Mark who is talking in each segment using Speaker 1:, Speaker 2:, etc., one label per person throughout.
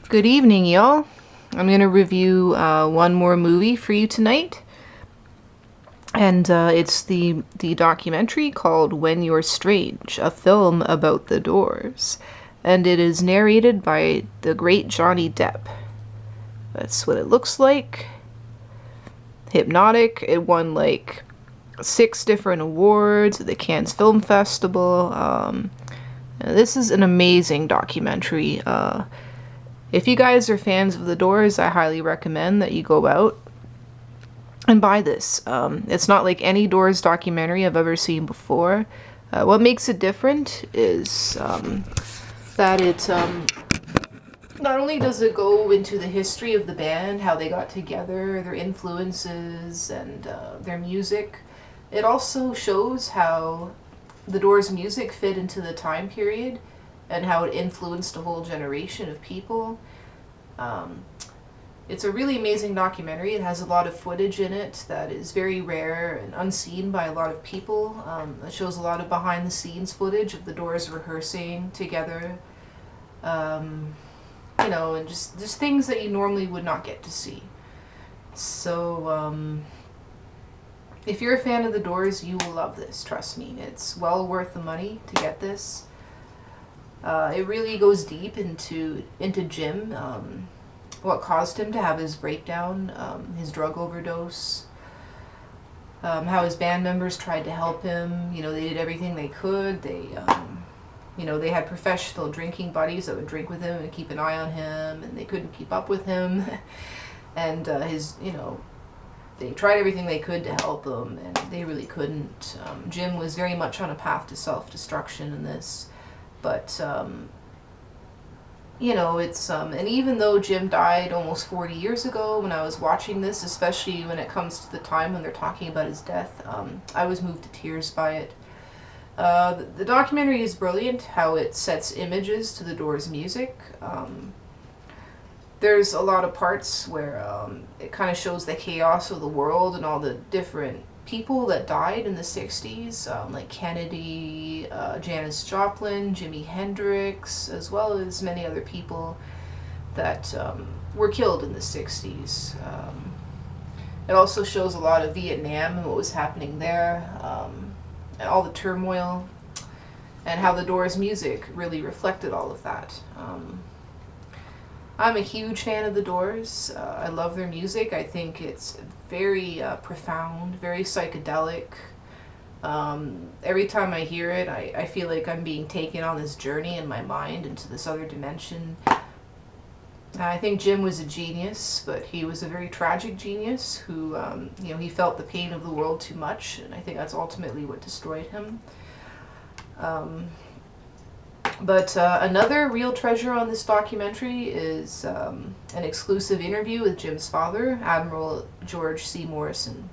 Speaker 1: Good evening, y'all. I'm going to review one more movie for you tonight. And it's the documentary called When You're Strange, a film about the Doors. And it is narrated by the great Johnny Depp. That's what it looks like. Hypnotic. It won like 6 different awards at the Cannes Film Festival. This is an amazing documentary. If you guys are fans of The Doors, I highly recommend that you go out and buy this. It's not like any Doors documentary I've ever seen before. What makes it different is that it not only does it go into the history of the band, how they got together, their influences, and their music, it also shows how the Doors' music fit into the time period and how it influenced a whole generation of people. It's a really amazing documentary. It has a lot of footage in it that is very rare and unseen by a lot of people. It shows a lot of behind-the-scenes footage of the Doors rehearsing together. And just things that you normally would not get to see. So, if you're a fan of the Doors, you will love this, trust me. It's well worth the money to get this. It really goes deep into Jim, what caused him to have his breakdown, his drug overdose, how his band members tried to help him. They did everything they could. They had professional drinking buddies that would drink with him and keep an eye on him, and they couldn't keep up with him. And they tried everything they could to help him, and they really couldn't. Jim was very much on a path to self-destruction in this. But, and even though Jim died almost 40 years ago, when I was watching this, especially when it comes to the time when they're talking about his death, I was moved to tears by it. The documentary is brilliant, how it sets images to the Doors' music. There's a lot of parts where it kind of shows the chaos of the world and all the different people that died in the 60s, like Kennedy, Janis Joplin, Jimi Hendrix, as well as many other people that were killed in the 60s. It also shows a lot of Vietnam and what was happening there, and all the turmoil, and how the Doors' music really reflected all of that. I'm a huge fan of the Doors. I love their music. I think it's very profound, very psychedelic. Every time I hear it, I feel like I'm being taken on this journey in my mind into this other dimension. I think Jim was a genius, but he was a very tragic genius who, he felt the pain of the world too much, and I think that's ultimately what destroyed him. But another real treasure on this documentary is an exclusive interview with Jim's father, Admiral George C. Morrison.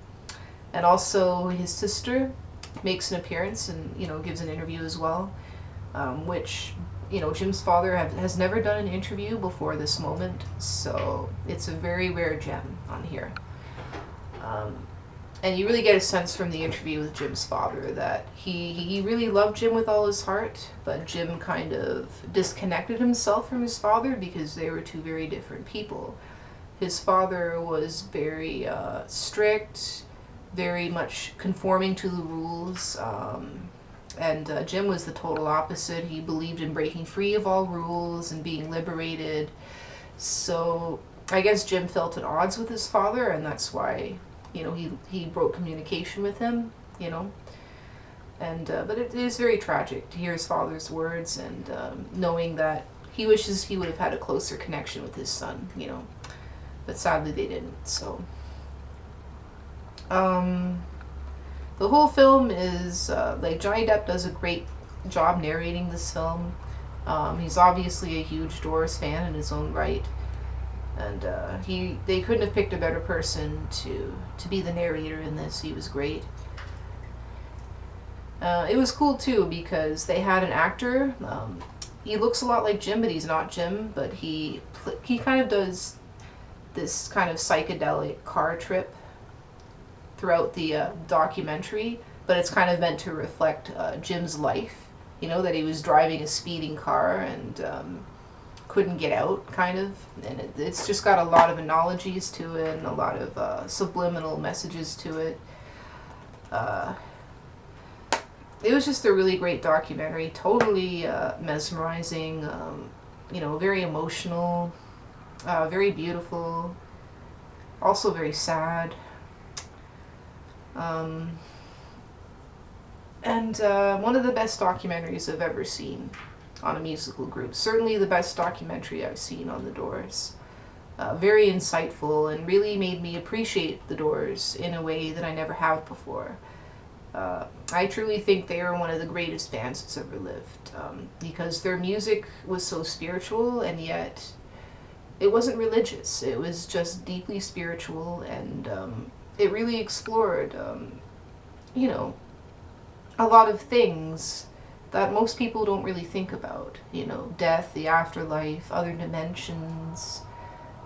Speaker 1: And also his sister makes an appearance and, gives an interview as well, which, Jim's father has never done an interview before this moment, so it's a very rare gem on here. And you really get a sense from the interview with Jim's father that he really loved Jim with all his heart, but Jim kind of disconnected himself from his father because they were two very different people. His father was very strict, very much conforming to the rules, and Jim was the total opposite. He believed in breaking free of all rules and being liberated. So I guess Jim felt at odds with his father, and that's why he broke communication with him, and but it is very tragic to hear his father's words and knowing that he wishes he would have had a closer connection with his son, but sadly they didn't. So the whole film is like Johnny Depp does a great job narrating this film. He's obviously a huge Doors fan in his own right. And they couldn't have picked a better person to be the narrator in this. He was great. It was cool too because they had an actor. He looks a lot like Jim, but he's not Jim. But he kind of does this kind of psychedelic car trip throughout the documentary. But it's kind of meant to reflect Jim's life. That he was driving a speeding car and couldn't get out, kind of. And it's just got a lot of analogies to it and a lot of subliminal messages to it. It was just a really great documentary, totally mesmerizing, very emotional, very beautiful, also very sad. And one of the best documentaries I've ever seen on a musical group. Certainly the best documentary I've seen on the Doors. Very insightful and really made me appreciate the Doors in a way that I never have before. I truly think they are one of the greatest bands that's ever lived, because their music was so spiritual, and yet it wasn't religious. It was just deeply spiritual, and it really explored, a lot of things that most people don't really think about. Death, the afterlife, other dimensions,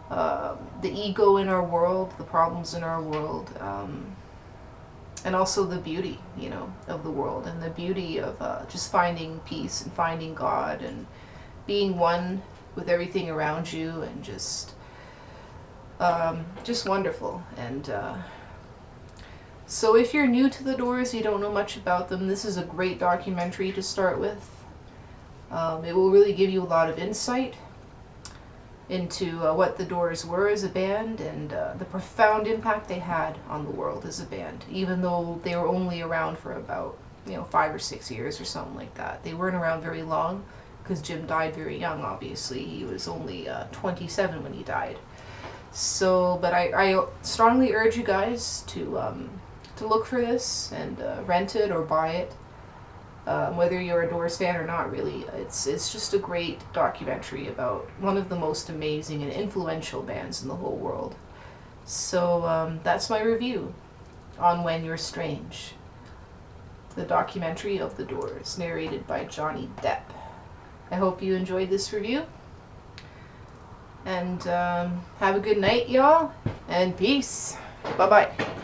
Speaker 1: the ego in our world, the problems in our world, and also the beauty, of the world, and the beauty of just finding peace and finding God and being one with everything around you, and just wonderful. And so if you're new to the Doors, you don't know much about them, this is a great documentary to start with. It will really give you a lot of insight into what the Doors were as a band, and the profound impact they had on the world as a band, even though they were only around for about 5 or 6 years or something like that. They weren't around very long, because Jim died very young. Obviously he was only 27 when he died. So, but I strongly urge you guys to look for this and rent it or buy it. Whether you're a Doors fan or not, really, it's just a great documentary about one of the most amazing and influential bands in the whole world. So that's my review on When You're Strange, the documentary of the Doors, narrated by Johnny Depp. I hope you enjoyed this review, and have a good night, y'all, and peace. Bye-bye.